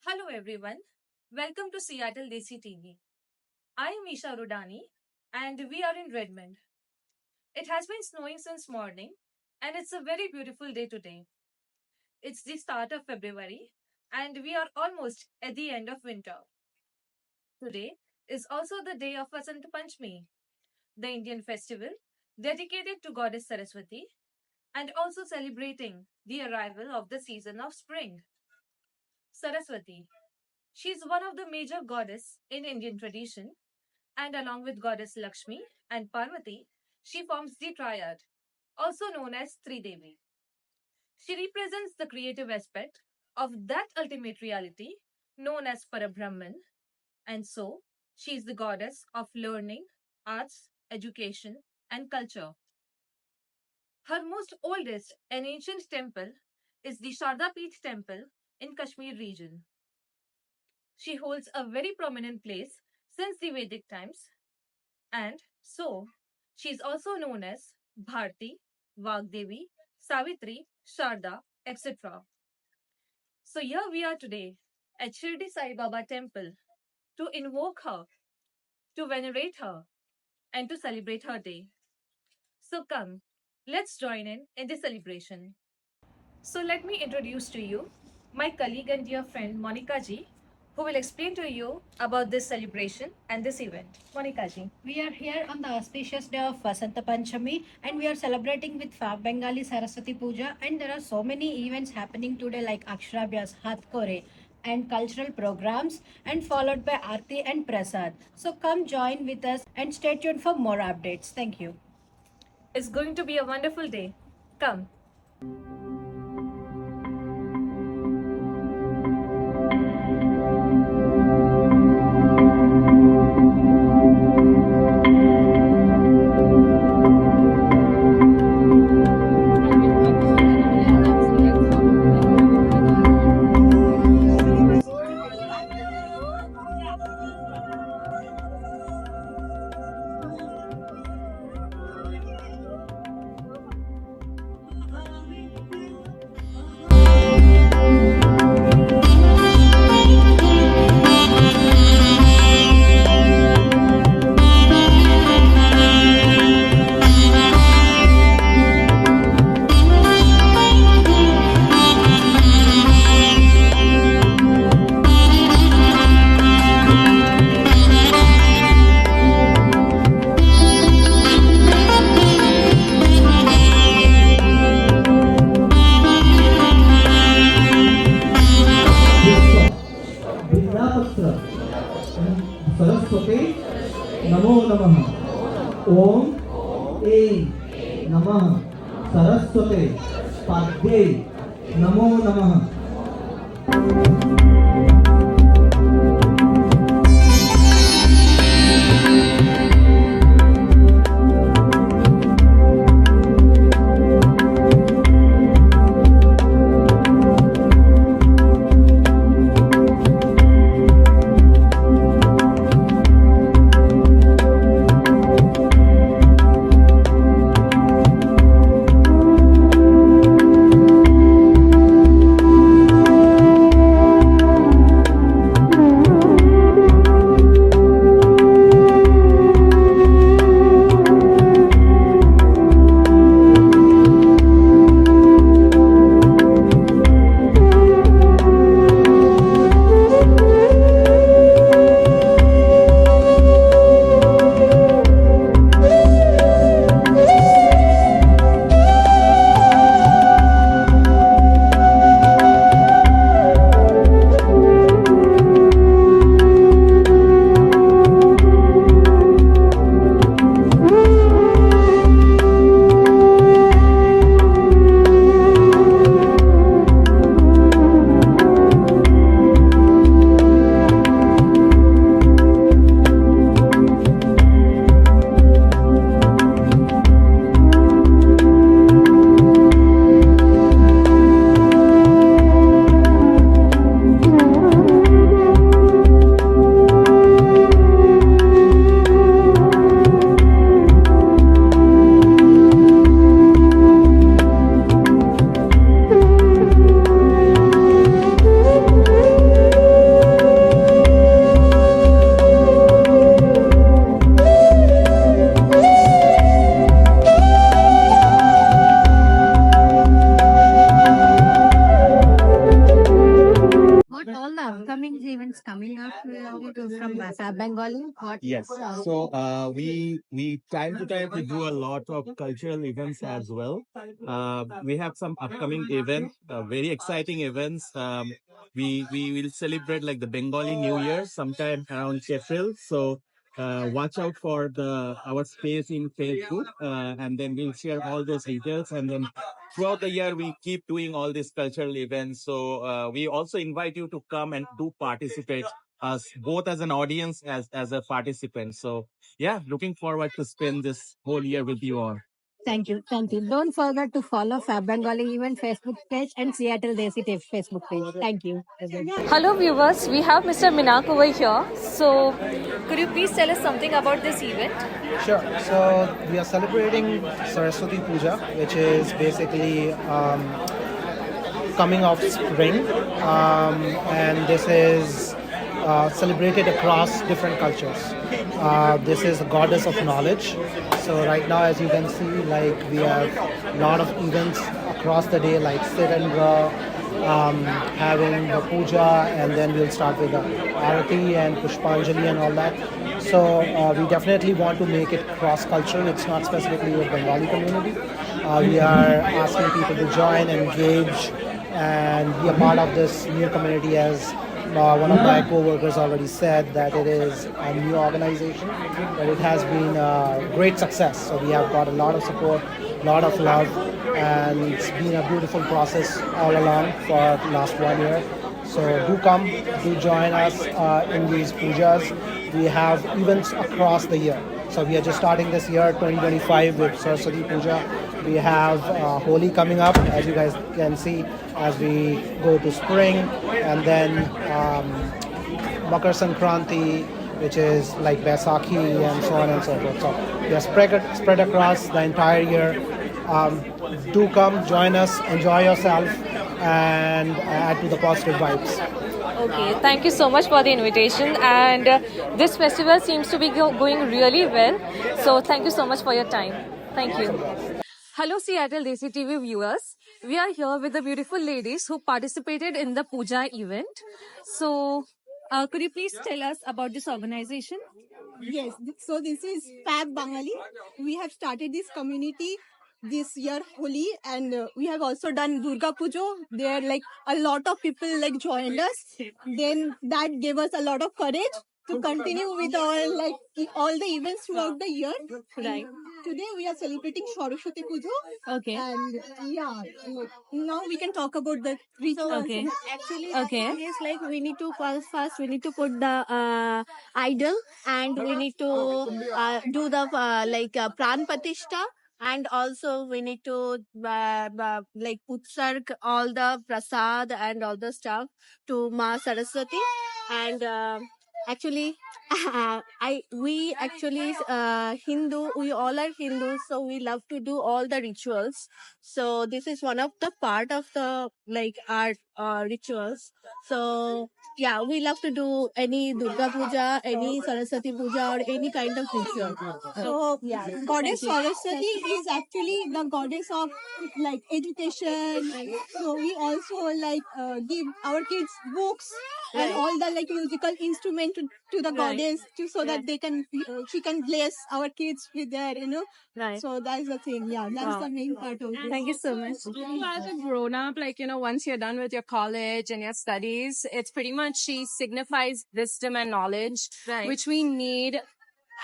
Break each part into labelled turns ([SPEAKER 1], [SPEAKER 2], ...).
[SPEAKER 1] Hello everyone, welcome to Seattle DC TV. I am Isha Rudani and we are in Redmond. It has been snowing since morning and it's a very beautiful day today. It's the start of February and we are almost at the end of winter. Today is also the day of Vasant Panchami, the Indian festival dedicated to goddess Saraswati and also celebrating the arrival of the season of spring. Saraswati. She is one of the major goddess in Indian tradition, and along with goddess Lakshmi and Parvati, she forms the triad, also known as Tridevi. She represents the creative aspect of that ultimate reality known as Parabrahman, and so she is the goddess of learning, arts, education, and culture. Her most oldest and ancient temple is the Sharda Peeth temple in Kashmir region. She holds a very prominent place since the Vedic times, and so she is also known as Bharti, Vagdevi, Savitri, Sharda, etc. So here we are today at Shirdi Sai Baba temple to invoke her, to venerate her, and to celebrate her day. So come, let's join in the celebration. So let me introduce to you my colleague and dear friend Monica ji, who will explain to you about this celebration and this event. Monica ji.
[SPEAKER 2] We are here on the auspicious day of Vasanta Panchami and we are celebrating with Fab Bengali Saraswati Puja, and there are so many events happening today like Aksharabhyas, Hatkore and cultural programs, and followed by Aarti and Prasad. So come join with us and stay tuned for more updates. Thank you.
[SPEAKER 1] It's going to be a wonderful day. Come.
[SPEAKER 3] भिन्नापत्र सरस्वते नमो नमः। ओम ऐं नमः सरस्वते पाद्यै नमो नमः।
[SPEAKER 2] coming up from Fab Bengali? What?
[SPEAKER 4] Yes. So we time to time we do a lot of cultural events as well. We have some upcoming events, very exciting events. We will celebrate like the Bengali New Year sometime around April. So watch out for the our space in Facebook, and then we'll share all those details. And then throughout the year, we keep doing all these cultural events. So we also invite you to come and do participate us both as an audience as a participant. So yeah, looking forward to spend this whole year with you all.
[SPEAKER 2] Thank you. Thank you. Don't forget to follow Fab Bengali Event Facebook page and Seattle Desi Facebook page. Thank you.
[SPEAKER 1] Hello, viewers. We have Mr. Minak over here. So, could you please tell us something about this event?
[SPEAKER 5] Sure. So we are celebrating Saraswati Puja, which is basically coming off spring, and this is celebrated across different cultures. This is the goddess of knowledge. So right now, as you can see, like we have a lot of events across the day, like sit and draw, having the puja, and then we'll start with the arati and pushpanjali and all that. So we definitely want to make it cross-cultural. It's not specifically a Bengali community. We are asking people to join, engage, and be a part of this new community. As one of my co-workers already said, that it is a new organization, but it has been a great success. So we have got a lot of support, a lot of love, and it's been a beautiful process all along for the last 1 year. So do come, do join us in these pujas. We have events across the year. So we are just starting this year, 2025, with Saraswati Puja. We have Holi coming up, as you guys can see, as we go to spring, and then Makar Sankranti, which is like Baisakhi and so on and so forth. So we are spread across the entire year. Do come, join us, enjoy yourself, and add to the positive vibes.
[SPEAKER 1] Okay, thank you so much for the invitation. And this festival seems to be going really well. So, thank you so much for your time. Thank you. Hello, Seattle Desi TV viewers. We are here with the beautiful ladies who participated in the puja event. So, could you please tell us about this organization?
[SPEAKER 6] Yes, so this is Fab Bengali. We have started this community this year Holi, and we have also done Durga Puja. There like a lot of people like joined us. Then that gave us a lot of courage to continue with all the events throughout the year.
[SPEAKER 1] Right.
[SPEAKER 6] Today we are celebrating Saraswati Puja.
[SPEAKER 1] Okay.
[SPEAKER 6] And yeah, now we can talk about the rituals.
[SPEAKER 1] Okay.
[SPEAKER 6] Actually,
[SPEAKER 1] Okay.
[SPEAKER 6] it is like we need to first we need to put the idol, and we need to do the pran patishta, and also we need to like utsarg all the prasad and all the stuff to Ma Saraswati, and actually we actually Hindu, we all are Hindus, so we love to do all the rituals. So this is one of the part of the like art rituals. So yeah, we love to do any Durga Puja, any Saraswati Puja, or any kind of ritual. So yeah, goddess Saraswati is actually the goddess of like education. So we also like give our kids books and all the like musical instrument to the goddess, so that they can she can bless our kids with their
[SPEAKER 1] Right.
[SPEAKER 6] So that's the thing. Yeah, that's the main part of it.
[SPEAKER 1] Thank you so much.
[SPEAKER 7] As a grown up, like, once you're done with your college and your studies, it's pretty much she signifies wisdom and knowledge,
[SPEAKER 1] Right.
[SPEAKER 7] which we need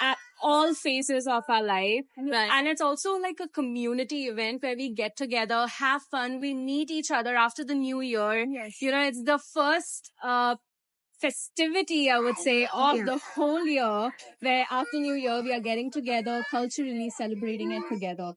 [SPEAKER 7] at all phases of our life.
[SPEAKER 1] Right.
[SPEAKER 7] And it's also like a community event where we get together, have fun, we meet each other after the new year.
[SPEAKER 6] Yes.
[SPEAKER 7] It's the first festivity, I would say, of the whole year, where after New Year we are getting together, culturally celebrating it together.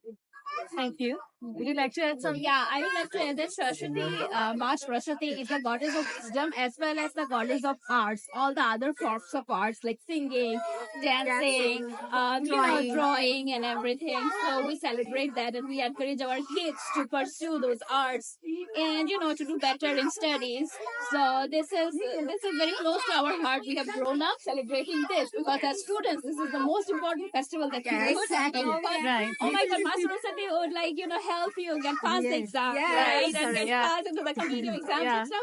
[SPEAKER 1] Thank you. Would you like to add something?
[SPEAKER 8] Yeah, I would like to add that Saraswati, Ma Saraswati is the goddess of wisdom as well as the goddess of arts. All the other forms of arts like singing, dancing, drawing and everything. So we celebrate that and we encourage our kids to pursue those arts and to do better in studies. So this is very close to our heart. We have grown up celebrating this because as students, this is the most important festival that we do.
[SPEAKER 6] Exactly.
[SPEAKER 1] Right.
[SPEAKER 8] Oh my God, Ma Saraswati would help you get past the exam, right? And get past into the competitive exams
[SPEAKER 1] Yeah.
[SPEAKER 8] and stuff.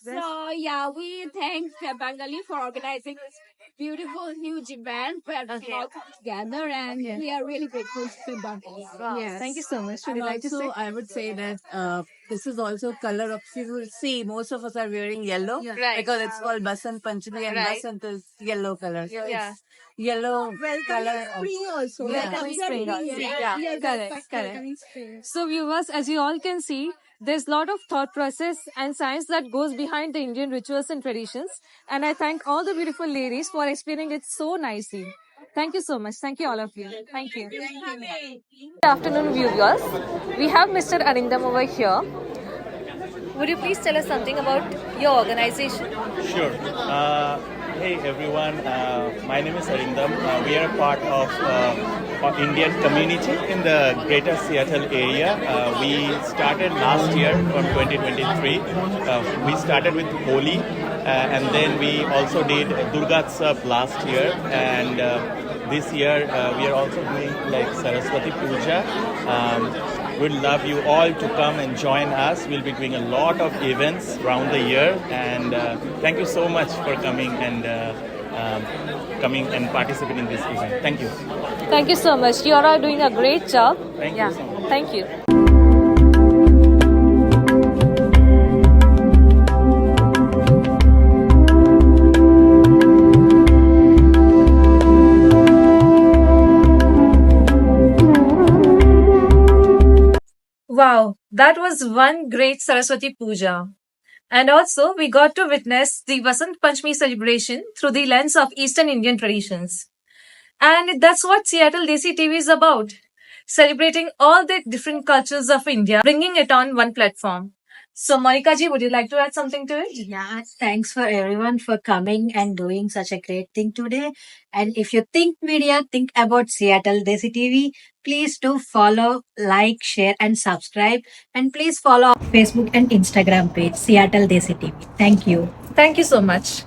[SPEAKER 8] So yeah, we thank Bengali for organizing this beautiful, huge event where we all come together, and we are really grateful to Bengali.
[SPEAKER 1] Yes. Thank you so much. Would
[SPEAKER 9] And
[SPEAKER 1] you like to
[SPEAKER 9] also,
[SPEAKER 1] say?
[SPEAKER 9] I would say that this is also color of. You will see most of us are wearing yellow
[SPEAKER 1] Right.
[SPEAKER 9] because it's called Basant Panchami, and
[SPEAKER 1] Right.
[SPEAKER 9] Basant is yellow color. So
[SPEAKER 1] Yeah.
[SPEAKER 9] it's yellow color.
[SPEAKER 8] Spring also.
[SPEAKER 9] Yeah.
[SPEAKER 8] Welcome
[SPEAKER 1] Spring also.
[SPEAKER 8] spring.
[SPEAKER 1] Yeah. Correct. So, viewers, as you all can see, there's a lot of thought process and science that goes behind the Indian rituals and traditions. And I thank all the beautiful ladies for explaining it so nicely. Thank you so much. Thank you, all of you. Thank you. Good afternoon, viewers. We have Mr. Arindam over here. Would you please tell us something about your organization?
[SPEAKER 4] Sure. Hey everyone, my name is Arindam. We are a part of Indian community in the greater Seattle area. We started last year from 2023. We started with Holi and then we also did Durgatsav last year, and this year we are also doing like Saraswati Puja. We'd love you all to come and join us. We'll be doing a lot of events around the year, and thank you so much for coming and participating in this event. Thank you.
[SPEAKER 1] Thank you so much. You all are doing a great job.
[SPEAKER 4] Thank you so much.
[SPEAKER 1] Thank you. Wow, that was one great Saraswati Puja. And also, we got to witness the Vasant Panchami celebration through the lens of Eastern Indian traditions. And that's what Seattle Desi TV is about. Celebrating all the different cultures of India, bringing it on one platform. So, Monica ji, would you like to add something to it?
[SPEAKER 2] Yeah, thanks for everyone for coming and doing such a great thing today. And if you think media, think about Seattle Desi TV. Please do follow, like, share, and subscribe. And please follow our Facebook and Instagram page, Seattle Desi TV. Thank you.
[SPEAKER 1] Thank you so much.